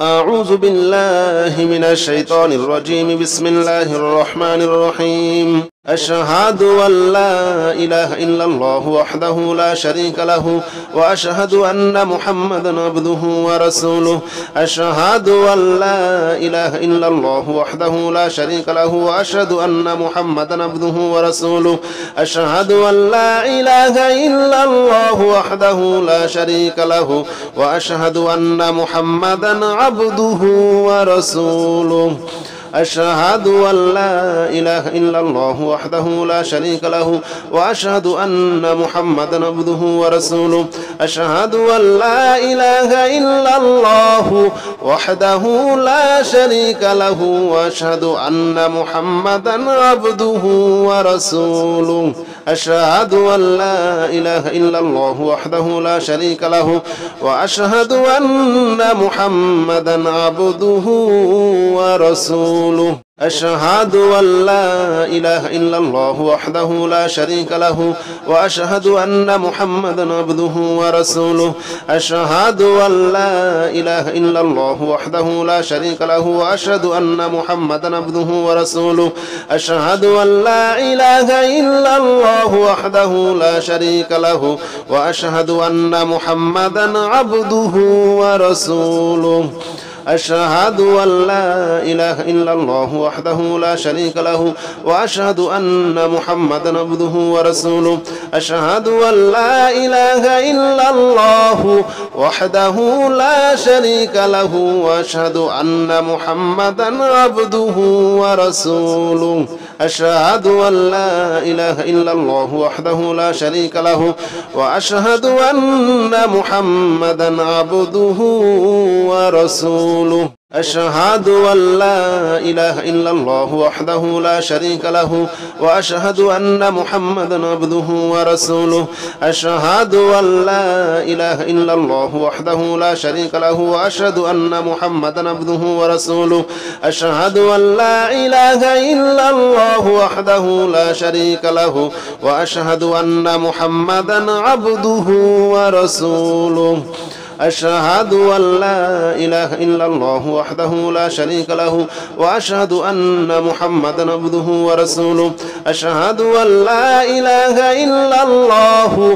أعوذ بالله من الشيطان الرجيم. بسم الله الرحمن الرحيم. أشهد أن لا إله إلا الله وحده لا شريك له وأشهد أن محمدا عبده ورسوله. أشهد أن لا إله إلا الله وحده لا شريك له وأشهد أن محمدا عبده ورسوله. أشهد أن لا إله إلا الله وحده لا شريك له وأشهد أن محمدا عبده ورسوله. أشهد أن لا إله إلا الله وحده لا شريك له وأشهد أن محمدا عبده ورسوله. أشهد أن لا إله إلا الله وحده لا شريك له وأشهد أن محمدا عبده ورسوله. أشهد أن لا إله إلا الله وحده لا شريك له وأشهد أن محمدا عبده ورسوله. أشهد أن لا إله إلا الله وحده لا شريك له وأشهد أن محمدا عبده ورسوله. أشهد أن لا إله إلا الله وحده لا شريك له وأشهد أن محمدا عبده ورسوله. أشهد أن لا إله إلا الله وحده لا شريك له وأشهد أن محمدا عبده ورسوله. أشهد أن لا إله إلا الله وحده لا شريك له وأشهد أن محمدا عبده ورسوله. أشهد أن لا إله إلا الله وحده لا شريك له وأشهد أن محمدا عبده ورسوله. أشهد أن لا إله إلا الله وحده لا شريك له وأشهد أن محمدا عبده ورسوله. أشهد أن لا إله إلا الله وحده لا شريك له وأشهد أن محمدا عبده ورسوله. أشهد أن لا إله إلا الله وحده لا شريك له وأشهد أن محمدا عبده ورسوله. أشهد أن لا إله إلا الله وحده لا شريك له وأشهد أن محمدا عبده ورسوله. أشهد أن لا إله إلا الله وحده لا شريك له وأشهد أن محمدا عبده ورسوله. أشهد أن لا إله إلا الله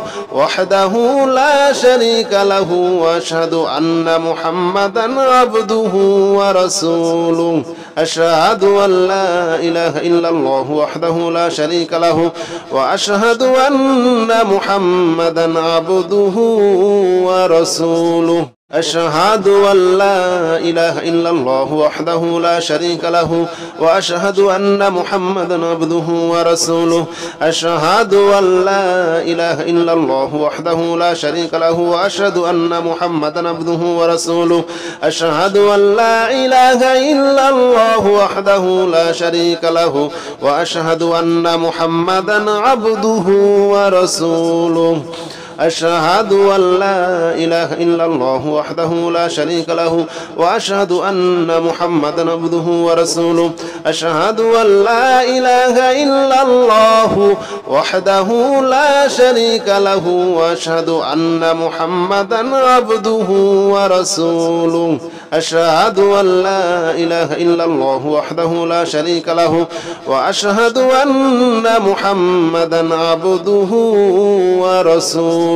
وحده لا شريك له وأشهد أن محمدا عبده ورسوله. أشهد أن لا إله إلا الله وحده لا شريك له وأشهد أن محمدا عبده ورسوله. أشهد أن لا إله إلا الله وحده لا شريك له وأشهد أن محمدا عبده ورسوله. أشهد أن لا إله إلا الله وحده لا شريك له وأشهد أن محمدا عبده ورسوله. أشهد أن لا إله إلا الله وحده لا شريك له وأشهد أن محمدا عبده ورسوله. أشهد أن لا إله إلا الله وحده لا شريك له وأشهد أن محمدا عبده ورسوله. أشهد أن لا إله إلا الله وحده لا شريك له وأشهد أن محمدا عبده ورسوله. أشهد أن لا إله إلا الله وحده لا شريك له وأشهد أن محمدا عبده ورسوله.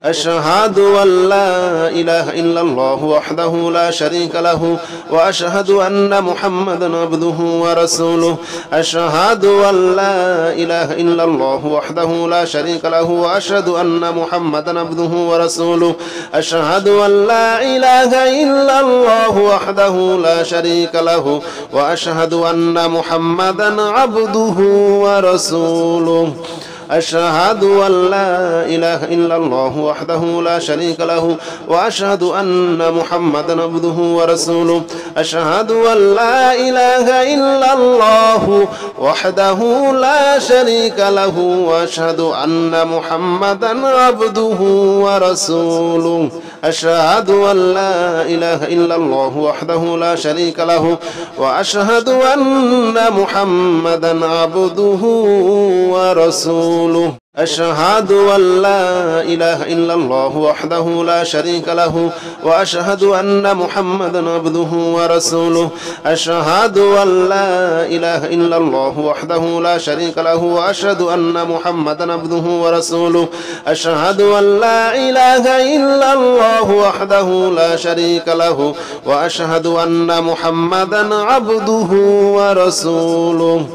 أشهد أن لا إله إلا الله وحده لا شريك له وأشهد أن محمدا عبده ورسوله. أشهد أن لا إله إلا الله وحده لا شريك له وأشهد أن محمدا عبده ورسوله. أشهد أن لا إله إلا الله وحده لا شريك له وأشهد أن محمدا عبده ورسوله. أشهد أن لا إله إلا الله وحده لا شريك له وأشهد أن محمدا عبده ورسوله. أشهد أن لا إله إلا الله وحده لا شريك له وأشهد أن محمدا عبده ورسوله. أشهد أن لا إله إلا الله وحده لا شريك له وأشهد أن محمدا عبده ورسوله. أشهد أن لا إله إلا الله وحده لا شريك له وأشهد أن محمدا عبده ورسوله أشهد أن لا إله إلا الله وحده لا شريك له وأشهد أن محمدا عبده ورسوله أشهد أن لا إله إلا الله وحده لا شريك له وأشهد أن محمدا عبده ورسوله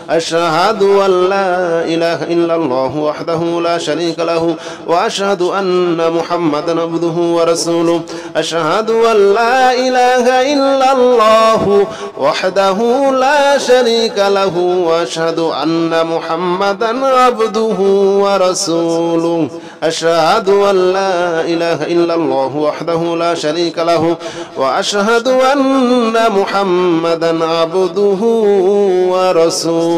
أشهد أن لا إله إلا الله وحده لا شريك له وأشهد أن محمدا عبده ورسوله أشهد أن لا إله إلا الله وحده لا شريك له وأشهد أن محمدا عبده ورسوله أشهد أن لا إله إلا الله وحده لا شريك له وأشهد أن محمدا عبده ورسوله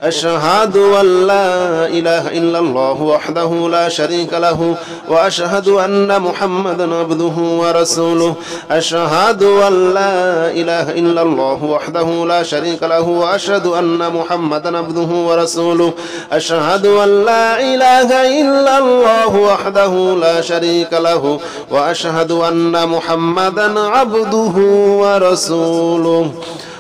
أشهد أن لا إله إلا الله وحده لا شريك له وأشهد أن محمدا عبده ورسوله أشهد أن لا إله إلا الله وحده لا شريك له وأشهد أن محمدا عبده ورسوله أشهد أن لا إله إلا الله وحده لا شريك له وأشهد أن محمدا عبده ورسوله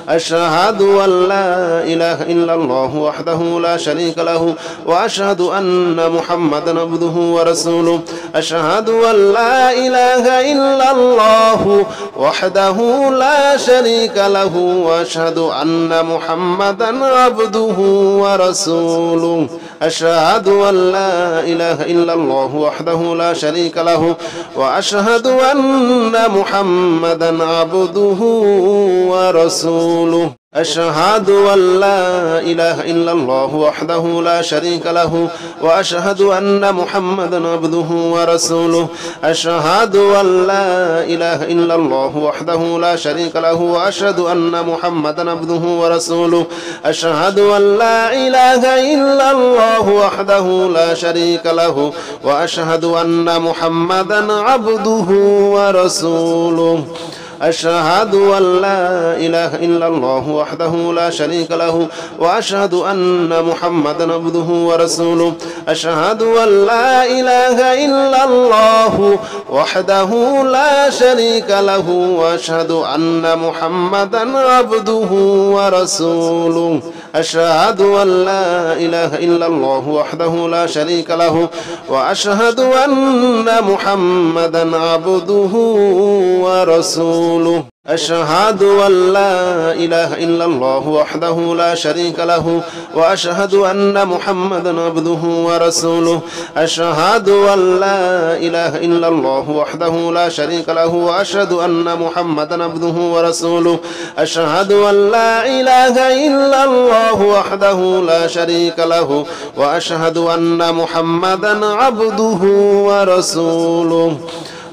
أشهد أن لا إله إلا الله وحده لا شريك له وأشهد أن محمدا عبده ورسوله أشهد أن لا إله إلا الله وحده لا شريك له وأشهد أن محمدا عبده ورسوله أشهد أن لا إله إلا الله وحده لا شريك له وأشهد أن محمدا عبده ورسوله أشهد أن لا إله إلا الله وحده لا شريك له وأشهد أن محمدا عبده ورسوله أشهد أن لا إله إلا الله وحده لا شريك له وأشهد أن محمدا عبده ورسوله أشهد أن لا إله إلا الله وحده لا شريك له وأشهد أن محمدا عبده ورسوله أشهد أن لا إله إلا الله وحده لا شريك له وأشهد أن محمدا عبده ورسوله أشهد أن لا إله إلا الله وحده لا شريك له وأشهد أن محمدا عبده ورسوله أشهد أن لا إله إلا الله وحده لا شريك له وأشهد أن محمدا عبده ورسوله أشهد أن لا إله إلا الله وحده لا شريك له وأشهد أن محمدا عبده ورسوله أشهد أن لا إله إلا الله وحده لا شريك له وأشهد أن محمدا عبده ورسوله أشهد أن لا إله إلا الله وحده لا شريك له وأشهد أن محمدا عبده ورسوله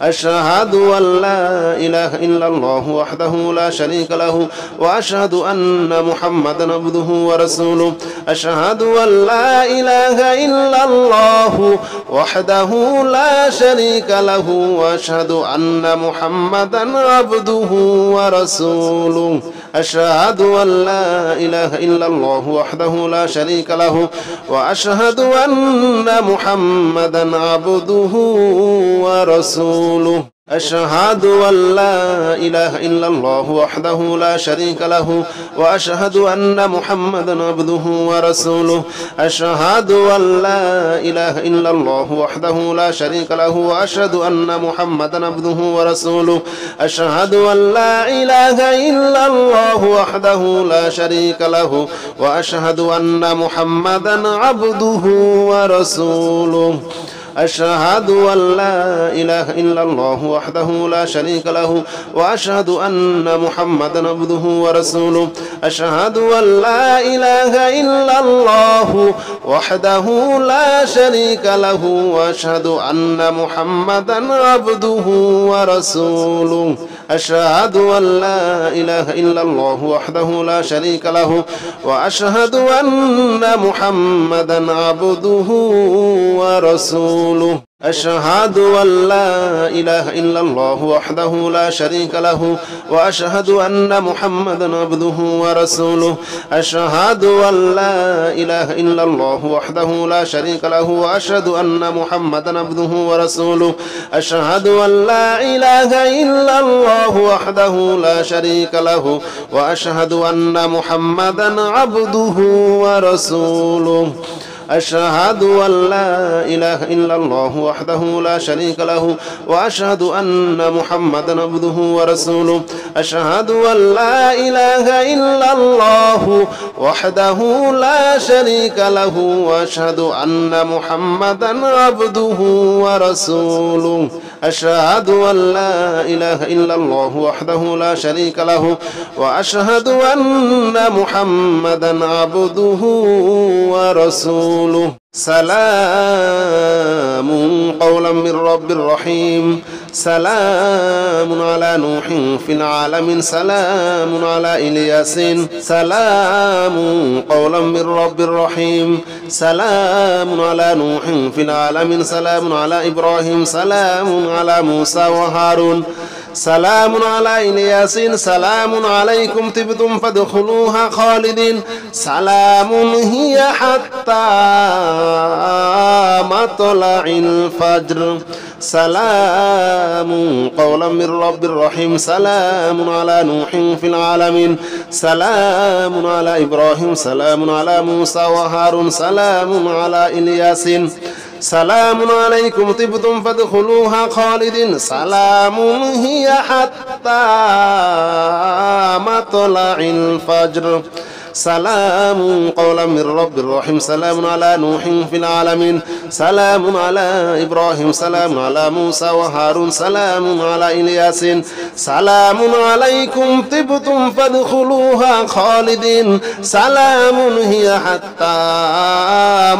أشهد أن لا إله إلا الله وحده لا شريك له وأشهد أن محمدا عبده ورسوله أشهد أن لا إله إلا الله وحده لا شريك له وأشهد أن محمدا عبده ورسوله أشهد أن لا إله إلا الله وحده لا شريك له وأشهد أن محمدا عبده ورسوله أشهد أن لا إله إلا الله وحده لا شريك له وأشهد أن محمدا عبده ورسوله أشهد أن لا إله إلا الله وحده لا شريك له وأشهد أن محمدا عبده ورسوله أشهد أن لا إله إلا الله وحده لا شريك له وأشهد أن محمدا عبده ورسوله أشهد أن لا إله إلا الله وحده لا شريك له وأشهد أن محمدا عبده ورسوله أشهد أن لا إله إلا الله وحده لا شريك له وأشهد أن محمدا عبده ورسوله أشهد أن لا إله إلا الله وحده لا شريك له وأشهد أن محمدا عبده ورسوله أشهد أن لا إله إلا الله وحده لا شريك له وأشهد أن محمدا عبده ورسوله أشهد أن لا إله إلا الله وحده لا شريك له وأشهد أن محمدا عبده ورسوله أشهد أن لا إله إلا الله وحده لا شريك له وأشهد أن محمدا عبده ورسوله أشهد أن لا إله إلا الله وحده لا شريك له وأشهد أن محمدا عبده ورسوله أشهد أن لا إله إلا الله وحده لا شريك له وأشهد أن محمدا عبده ورسوله أشهد أن لا إله إلا الله وحده لا شريك له وأشهد أن محمدا عبده ورسوله سلام قولا من رب رحيم سلام على نوح في العالمين سلام على إلياس سلام قولا من رب رحيم سلام على نوح في العالمين سلام على إبراهيم سلام على موسى وهارون سلام على إلياس سلام عليكم طبتم فادخلوها خالدين سلام هي حتى مطلع الفجر سلام قولا من رب رحيم سلام على نوح في العالمين سلام على إبراهيم سلام على موسى وهارون سلام على إلياس سلام عليكم طبتم فادخلوها خالدين سلام هي حتى مطلع الفجر سلام قولا من رب رحيم سلام على نوح في العالمين سلام على إبراهيم سلام على موسى وهارون سلام على إلياس سلام عليكم طبتم فادخلوها خالدين سلام هي حتى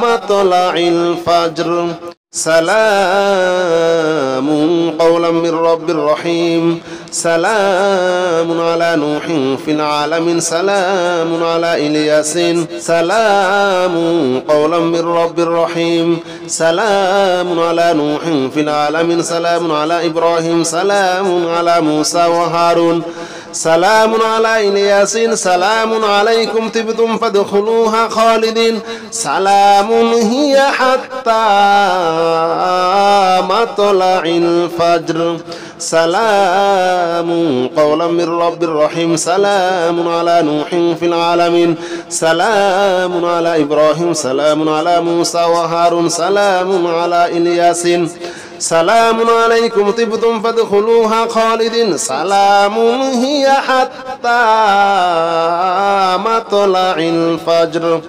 مطلع الفجر سلام قولا من رب رحيم سلام على نوح في العالمين سلام على إلياس سلام قولا من رب رحيم سلام على نوح في العالمين سلام على إبراهيم سلام على موسى وهارون سلام على إلياس سلام عليكم طبتم فادخلوها خالدين سلام هي حتى مطلع الفجر سلام قولا من رب رحيم سلام على نوح في العالمين سلام على إبراهيم سلام على موسى وهارون سلام على إلياس سلام عليكم طبتم فادخلوها خالدين سلام هي حتى مطلع الفجر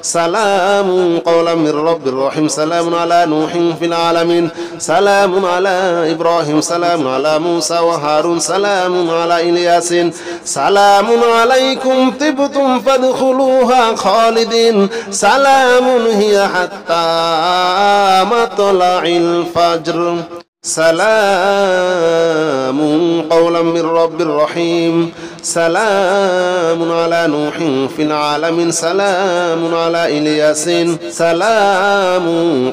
سلام قولا من رب رحيم سلام على نوح في العالمين سلام على إبراهيم سلام على موسى وهارون سلام على إلياس سلام عليكم طبتم فادخلوها خالدين سلام هي حتى مطلع الفجر سلام قولا من رب رحيم سلام على نوح في العالمين سلام على إلياس سلام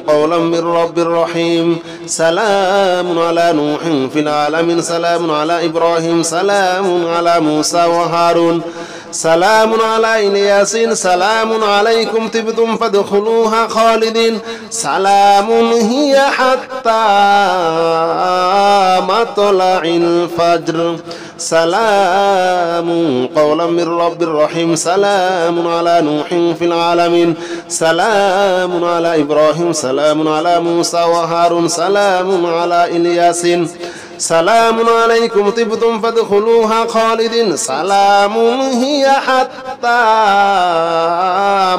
قولا من رب رحيم سلام على نوح في العالمين سلام على إبراهيم سلام على موسى وهارون سلام على إلياس سلام عليكم طبتم فادخلوها خالدين سلام هي حتى مطلع الفجر سلام قولا من رب رحيم سلام على نوح في العالمين سلام على إبراهيم سلام على موسى وهارون سلام على إلياس سلام عليكم طبتم فادخلوها خالدين سلام هي حتى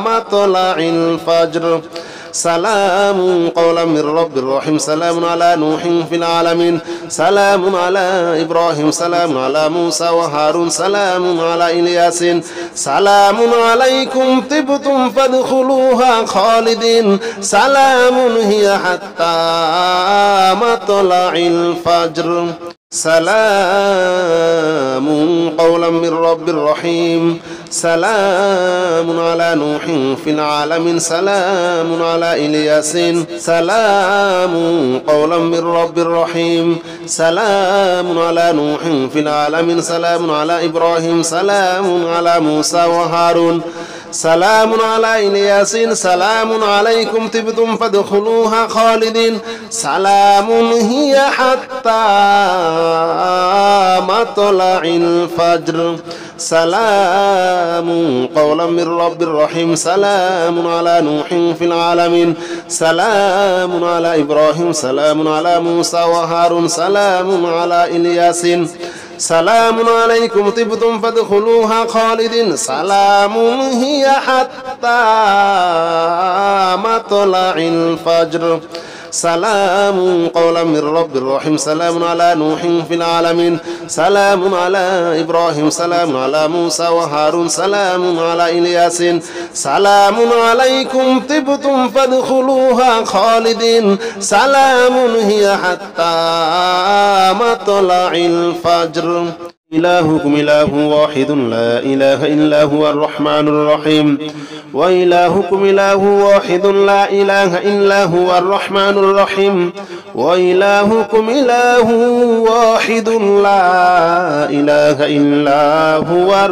مطلع الفجر سلام قولا من رب رحيم سلام على نوح في العالمين سلام على إبراهيم سلام على موسى وهارون سلام على إلياس سلام عليكم طبتم فادخلوها خالدين سلام هي حتى مطلع الفجر سلام قولا من رب رحيم سلام على نوح في العالمين سلام على إلياسين سلام قولا من رب رحيم سلام على نوح في العالمين سلام على إبراهيم سلام على موسى وهارون سلام على إلياسين سلام عليكم طبتم فادخلوها خالدين سلام هي حتى مطلع الفجر سلام قولا من رب رحيم سلام على نوح في العالمين سلام على إبراهيم سلام على موسى وهارون سلام على إلياسين سلام عليكم طبتم فادخلوها خالدين سلام هي حتى مطلع الفجر سلام قولا من رب رحيم سلام على نوح في العالمين سلام على إبراهيم سلام على موسى وهارون سلام على إلياسين سلام عليكم طبتم فادخلوها خالدين سلام هي حتى مطلع الفجر إلهكم إله واحد لا إله إلا هو الرحمن الرحيم وإلهكم إله واحد لا إله إلا هو الرحمن الرحيم وإلهكم إله واحد لا إله إلا هو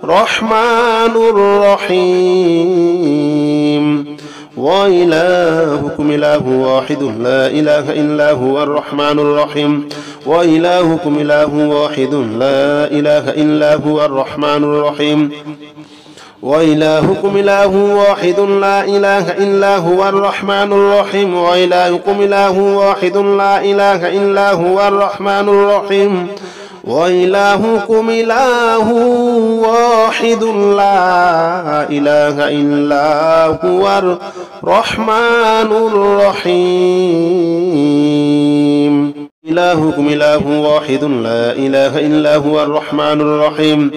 الرحمن الرحيم وإلهكم إله واحد لا إله إلا هو الرحمن الرحيم وإلهكم إله واحد لا إله إلا هو الرحمن الرحيم وإلهكم إله واحد لا إله إلا هو الرحمن الرحيم وإلهكم إله واحد لا إله إلا هو الرحمن الرحيم وإلهكم إله واحد لا إله إلا هو الرحمن الرحيم إلهكم إله واحد لا إله إلا هو الرحمن الرحيم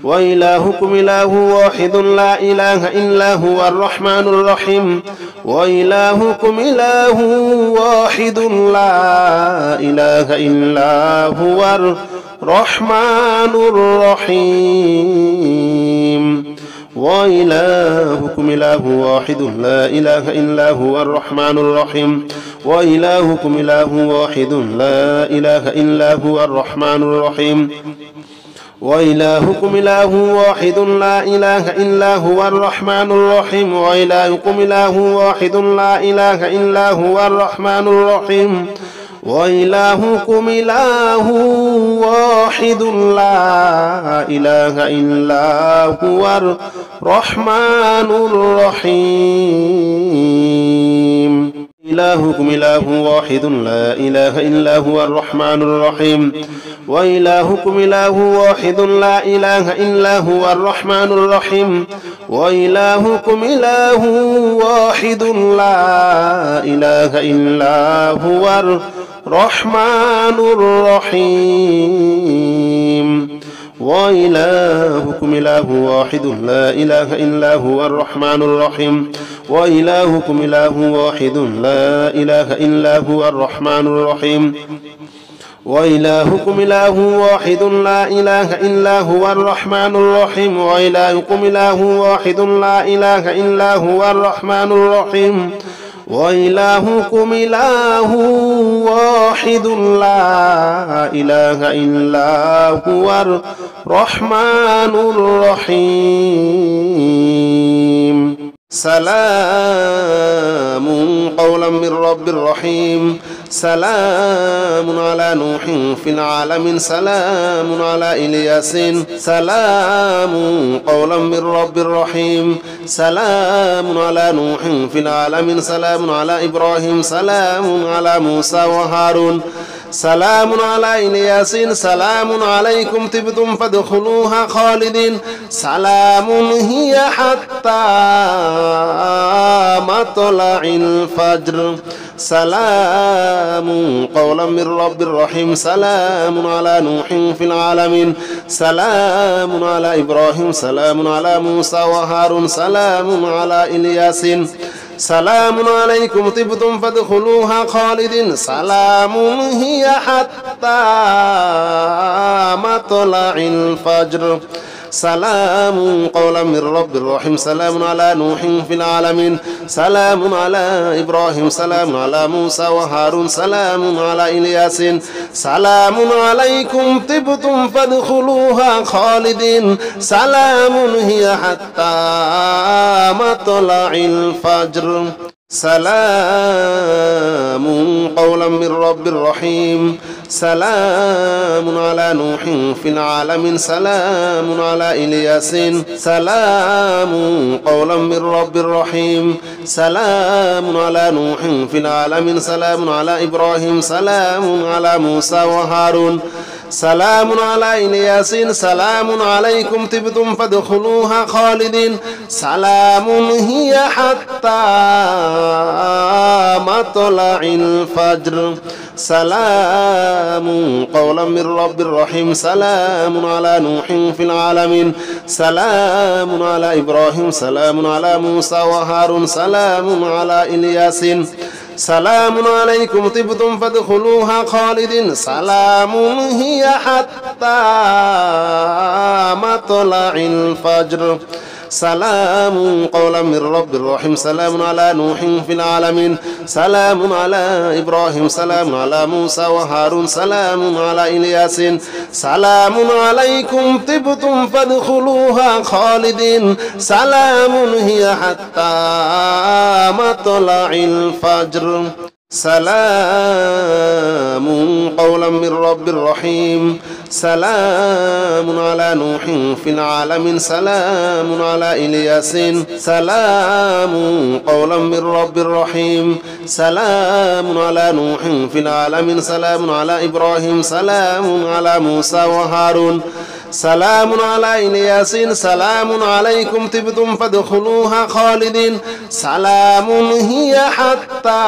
وإلهكم إله واحد لا إله إلا هو الرحمن الرحيم وإلهكم إله واحد لا إله إلا هو الرحمن الرحيم وإلهكم إله واحد لا إله إلا هو الرحمن الرحيم وإلهكم إله واحد لا إله إلا هو الرحمن الرحيم وإلهكم إله واحد لا إله إلا هو الرحمن الرحيم وإلهكم إله واحد لا إله إلا هو الرحمن الرحيم وإلهكم إله واحد لا إله إلا هو الرحمن الرحيم إلهكم إله واحد لا إله إلا هو الرحمن الرحيم وإلهكم إله واحد لا إله إلا هو الرحمن الرحيم وإلهكم إله واحد لا إله إلا هو الرحمن الرحيم وإلهكم إله واحد لا إله إلا هو الرحمن الرحيم وإلهكم إله واحد لا إله إلا هو الرحمن الرحيم وإلهكم إله واحد لا إله إلا هو الرحمن الرحيم وإلهكم إله واحد لا إله إلا هو الرحمن الرحيم وإلهكم إله واحد لا إله إلا هو الرحمن الرحيم سلام قولا من رب رحيم سلام على نوح في العالمين سلام على إلياسين سلام قولا من رب رحيم سلام على نوح في العالمين سلام على إبراهيم سلام على موسى وهارون سلام على إلياسين سلام عليكم طبتم فادخلوها خالدين سلام هي حتى مطلع الفجر سلام قولا من رب رحيم سلام على نوح في العالمين سلام على إبراهيم سلام على موسى وهارون سلام على إلياسين سلام عليكم طبتم فادخلوها خالدين سلام هي حتى مطلع الفجر سلام قولا من رب رحيم سلام على نوح في العالمين سلام على إبراهيم سلام على موسى وهارون سلام على إلياس سلام عليكم طبتم فادخلوها خالدين سلام هي حتى مطلع الفجر سلام قولا من رب رحيم سلام على نوح في العالمين سلام على إلياس سلام قولا من رب رحيم سلام على نوح في العالمين سلام على إبراهيم سلام على موسى وهارون سلام على إلياس سلام عليكم طبتم فادخلوها خالدين سلام هي حتى مطلع الفجر سلام قولا من رب رحيم سلام على نوح في العالمين سلام على إبراهيم سلام على موسى وهارون سلام على إلياس سلام عليكم طبتم فادخلوها خالدين سلام هي حتى مطلع الفجر سلام قولا من رب رحيم سلام على نوح في العالمين سلام على إبراهيم سلام على موسى وهارون سلام على إلياس سلام عليكم طبتم فادخلوها خالدين سلام هي حتى مطلع الفجر سلام قولا من رب رحيم سلام على نوح في العالمين سلام على إلياس سلام قولا من رب رحيم سلام على نوح في العالمين سلام على إبراهيم سلام على موسى وهارون سلام على إلياس سلام عليكم طبتم فادخلوها خالدين سلام هي حتى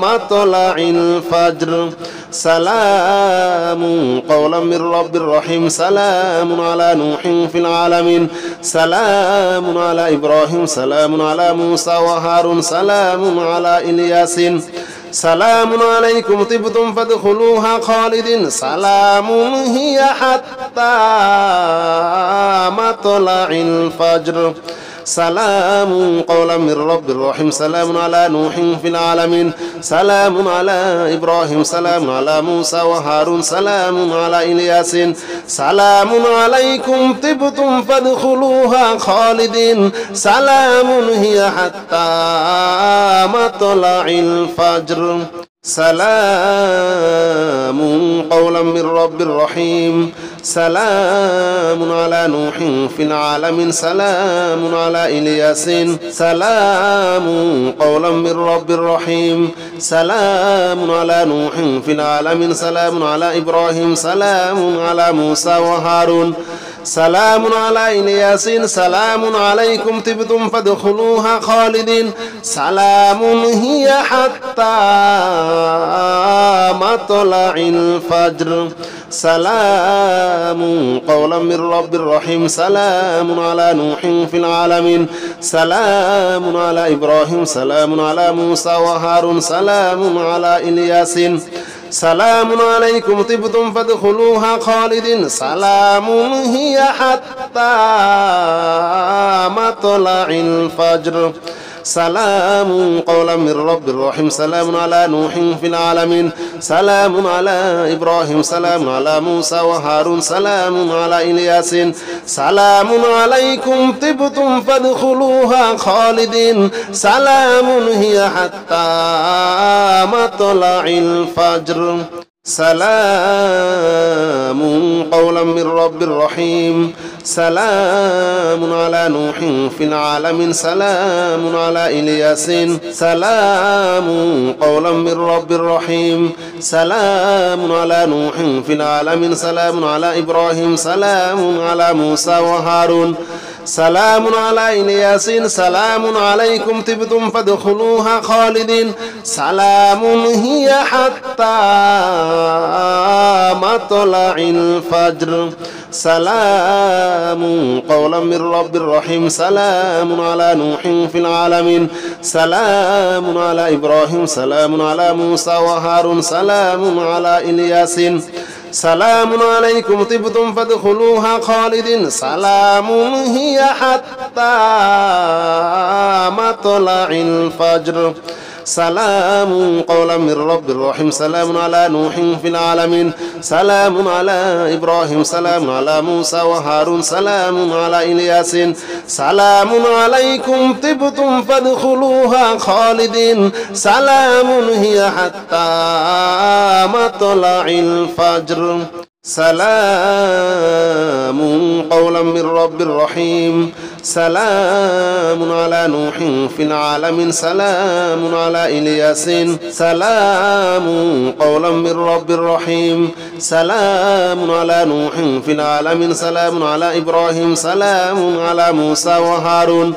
مطلع الفجر سلام قولا من رب رحيم سلام على نوح في العالمين سلام على إبراهيم سلام على موسى وهارون سلام على إلياس سلام عليكم طبتم فادخلوها خالدين سلام هي حتى مطلع الفجر سلام قولا من رب رحيم سلام على نوح في العالمين سلام على إبراهيم سلام على موسى وهارون سلام على إلياس سلام عليكم طبتم فادخلوها خالدين سلام هي حتى مطلع الفجر سلام قولا من رب رحيم سلام على نوح في العالمين سلام على إلياس سلام قولا من رب رحيم سلام على نوح في العالمين سلام على إبراهيم سلام على موسى وهارون سلام على إلياس سلام عليكم طبتم فادخلوها خالدين سلام هي حتى مطلع الفجر سلام قولا من رب رحيم سلام على نوح في العالمين سلام على إبراهيم سلام على موسى وهارون سلام على إلياس سلام عليكم طبتم فادخلوها خالدين سلام هي حتى مطلع الفجر سلام قولا من رب رحيم سلام على نوح في العالمين سلام على إبراهيم سلام على موسى وهارون سلام على إلياس سلام عليكم طبتم فادخلوها خالدين سلام هي حتى مطلع الفجر سلام قولا من رب رحيم سلام على نوح في العالمين سلام على إلياس سلام قولا من رب رحيم سلام على نوح في العالمين سلام على إبراهيم سلام على موسى وهارون سلام على إلياس سلام عليكم طبتم فادخلوها خالدين سلام هي حتى مطلع الفجر سلام قولا من رب رحيم سلام على نوح في العالمين سلام على إبراهيم سلام على موسى وهارون سلام على إلياس سلام عليكم طبتم فادخلوها خالدين سلام هي حتى مطلع الفجر سلام قولا من رب رحيم سلام على نوح في العالمين سلام على إبراهيم سلام على موسى وهارون سلام على إلياس سلام عليكم طبتم فادخلوها خالدين سلام هي حتى مطلع الفجر سلام قولا من رب رحيم سلام على نوح في العالمين سلام على إلياس سلام قولا من رب رحيم سلام على نوح في العالمين سلام على إبراهيم سلام على موسى وهارون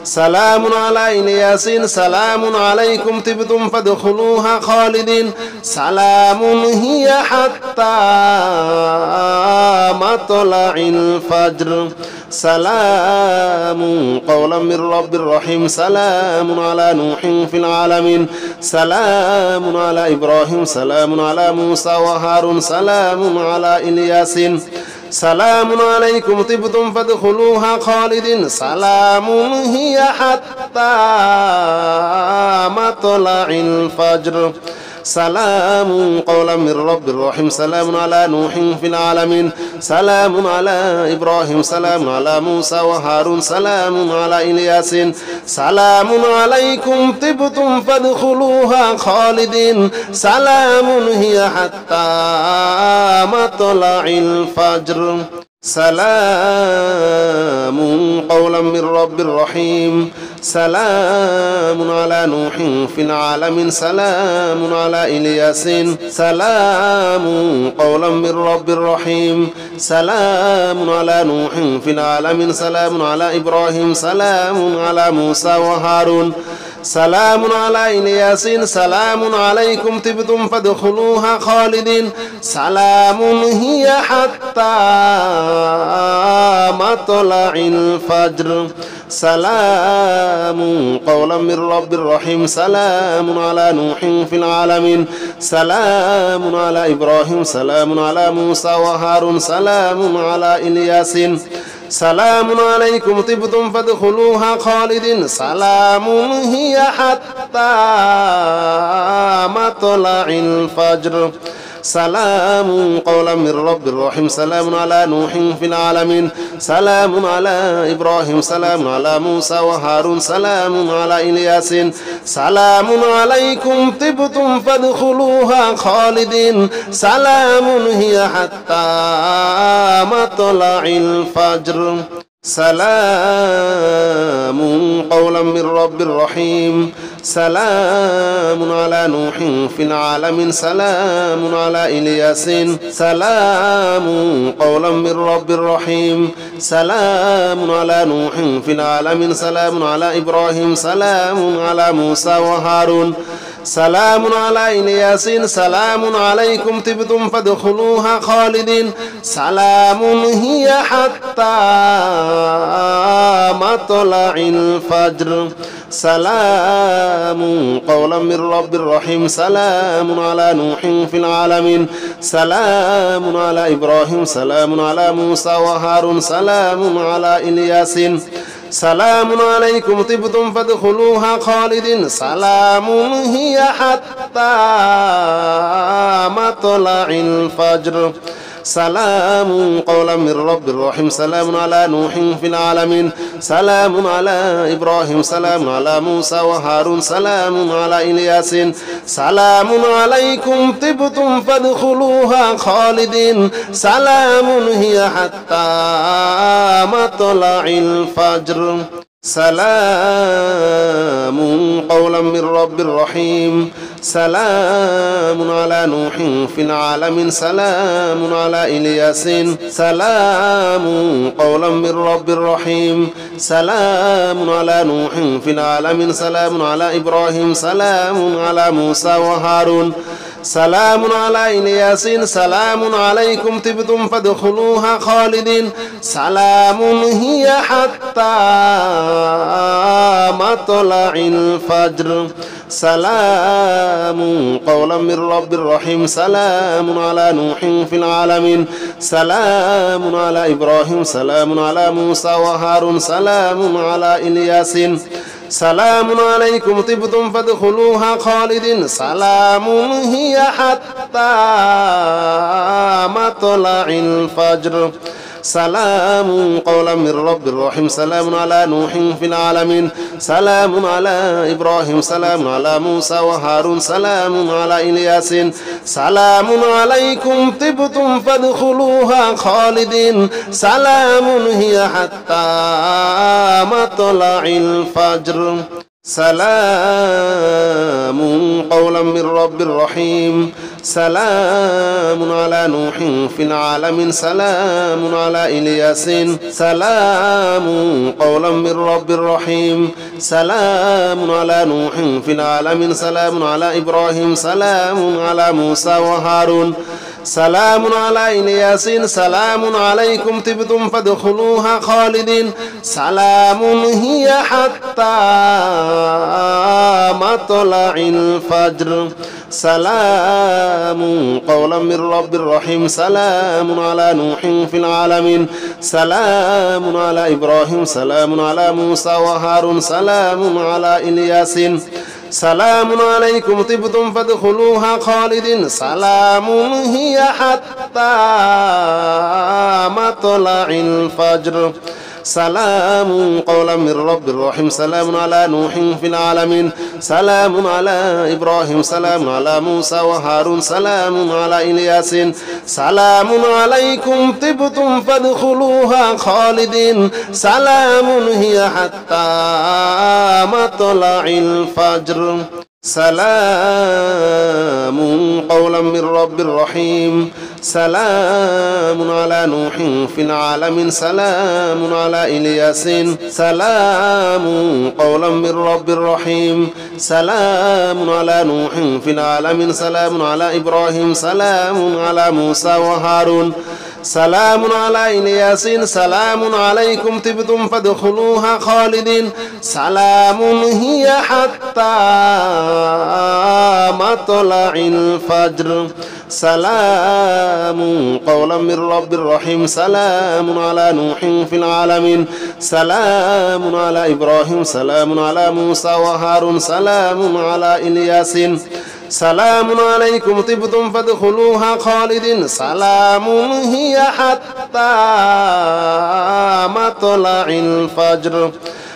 سلام على إلياس سلام عليكم طبتم فادخلوها خالدين سلام هي حتى مطلع الفجر سلام قولا من رب رحيم سلام على نوح في العالمين سلام على إبراهيم سلام على موسى وهارون سلام على إلياس سلام عليكم طبتم فادخلوها خالدين سلام هي حتى مطلع الفجر سلام قولا من رب رحيم سلام على نوح في العالمين سلام على إبراهيم سلام على موسى وهارون سلام على إلياس سلام عليكم طبتم فادخلوها خالدين سلام هي حتى مطلع الفجر سلام قولا من رب رحيم سلام على نوح في العالمين سلام على إلياس سلام قولا من رب رحيم سلام على نوح في العالمين سلام على إبراهيم سلام على موسى وهارون سلام على إلياس سلام عليكم طبتم فادخلوها خالدين سلام هي حتى مطلع الفجر سلام قولا من رب رحيم سلام على نوح في العالمين سلام على إبراهيم سلام على موسى وهارون سلام على إلياس سلام عليكم طبتم فادخلوها خالدين سلام هي حتى مطلع الفجر سلام قولا من رب رحيم سلام على نوح في العالمين سلام على إبراهيم سلام على موسى وهارون سلام على إلياس سلام عليكم طبتم فادخلوها خالدين سلام هي حتى مطلع الفجر سلام قولا من رب رحيم سلام على نوح في العالمين سلام على إلياس سلام قولا من رب رحيم سلام على نوح في العالمين سلام على إبراهيم سلام على موسى وهارون سلام على إلياس سلام عليكم طبتم فادخلوها خالدين سلام هي حتى مطلع الفجر سلام قولا من رب رحيم سلام على نوح في العالمين سلام على إبراهيم سلام على موسى وهارون سلام على إلياس سلام عليكم طبتم فادخلوها خالدين سلام هي حتى مطلع الفجر سلام قولا من رب رحيم سلام على نوح في العالمين سلام على إبراهيم سلام على موسى وهارون سلام على إلياس سلام عليكم طبتم فادخلوها خالدين سلام هي حتى مطلع الفجر سلام قولا من رب رحيم سلام على نوح في العالمين سلام على إلياس سلام قولا من رب رحيم سلام على نوح في العالمين سلام على إبراهيم سلام على موسى وهارون سلام على الياسين سلام عليكم طبتم فادخلوها خالدين سلام هي حتى مطلع الفجر سلام قولا من رب رحيم سلام على نوح في العالمين سلام على إبراهيم سلام على موسى وهارون سلام على الياسين سلام عليكم طبتم فادخلوها خالدين سلام هي حتى مطلع الفجر سلام قولا من رب رحيم سلام على نوح في العالمين سلام على إبراهيم سلام على موسى وهارون سلام على الياسين سلام عليكم طبتم فادخلوها خالدين سلام هي حتى مطلع الفجر سلام قولا من رب رحيم سلام على نوح في العالمين سلام على الياسين سلام قولا من رب رحيم سلام على نوح في العالمين سلام على إبراهيم سلام على موسى وهارون سلام على الياسين سلام عليكم طبتم فادخلوها خالدين سلام هي حتى مطلع الفجر سلام قولا من رب رحيم سلام على نوح في العالمين سلام على إبراهيم سلام على موسى وهارون سلام على الياسين سلام عليكم طبتم فادخلوها خالدين سلام هي حتى مطلع الفجر سلام قولا من رب رحيم سلام على نوح في العالمين سلام على إبراهيم سلام على موسى وهارون سلام على الياسين سلام عليكم طبتم فادخلوها خالدين سلام هي حتى مطلع الفجر سلام قولا من رب رحيم سلام على نوح في العالمين سلام على الياسين سلام قولا من رب رحيم سلام على نوح في العالمين سلام على إبراهيم سلام على موسى وهارون سلام على الياسين سلام عليكم طبتم فادخلوها خالدين سلام هي حتى مطلع الفجر سلام قولا من رب رحيم سلام على نوح في العالمين سلام على إبراهيم سلام على موسى وهارون سلام على الياسين سلام عليكم طبتم فادخلوها خالدين سلام هي حتى مطلع الفجر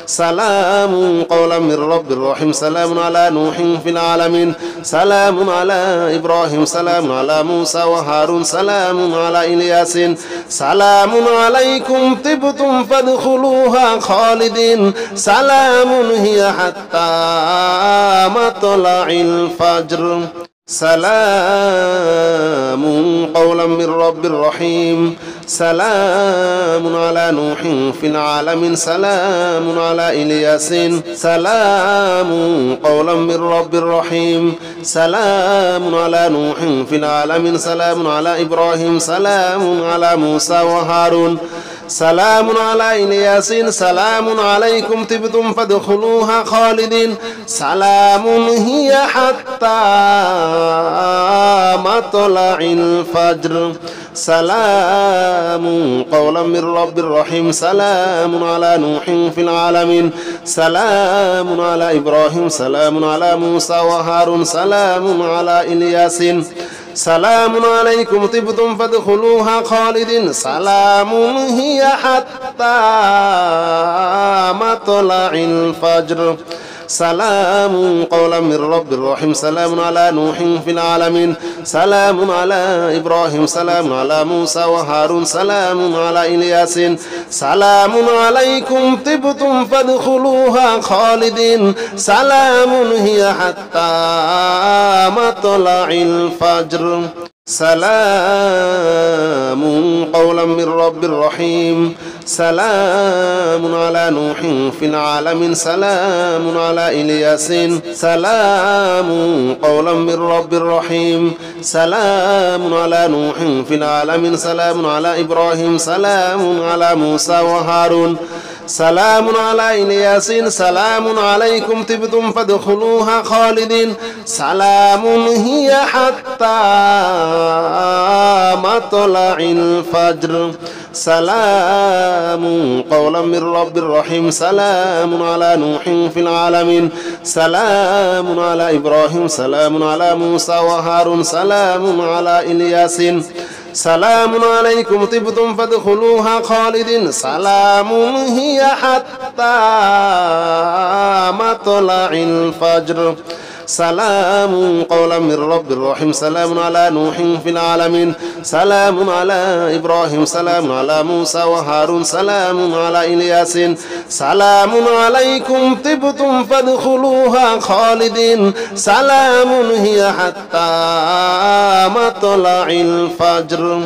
سلام قولا من رب رحيم سلام على نوح في العالمين سلام على إبراهيم سلام على موسى وهارون سلام على الياسين سلام عليكم طبتم فادخلوها خالدين سلام هي حتى مطلع الفجر سلام قولا من رب رحيم سلام على نوح في العالمين سلام على الياسين سلام قولا من رب رحيم سلام على نوح في العالمين سلام على إبراهيم سلام على موسى وهارون سلام على الياسين سلام عليكم طبتم فادخلوها خالدين سلام هي حتى مطلع الفجر سلام قولا من رب رحيم سلام على نوح في العالمين سلام على إبراهيم سلام على موسى وهارون سلام على الياسين سلام عليكم طبتم فادخلوها خالدين سلام هي حتى مطلع الفجر سلام قولا من رب رحيم سلام على نوح في العالمين سلام على إبراهيم سلام على موسى وهارون سلام على الياسين سلام عليكم طبتم فادخلوها خالدين سلام هي حتى مطلع الفجر سلام قولا من رب رحيم سلام على نوح في العالمين سلام على إلياسين سلام قولا من رب رحيم سلام على نوح في العالمين سلام على إبراهيم سلام على موسى وهارون سلام على إلياسين سلام عليكم طبتم فادخلوها خالدين سلام هي حتى مطلع الفجر سلام قولا من رب رحيم سلام على نوح في العالمين سلام على إبراهيم سلام على موسى وهارون سلام على إلياسين سلام عليكم طبتم فادخلوها خالدين سلام هي حتى مطلع الفجر سلام قولا من رب رحيم سلام على نوح في العالمين سلام على إبراهيم سلام على موسى وهارون سلام على إلياسين سلام عليكم طبتم فادخلوها خالدين سلام هي حتى مطلع الفجر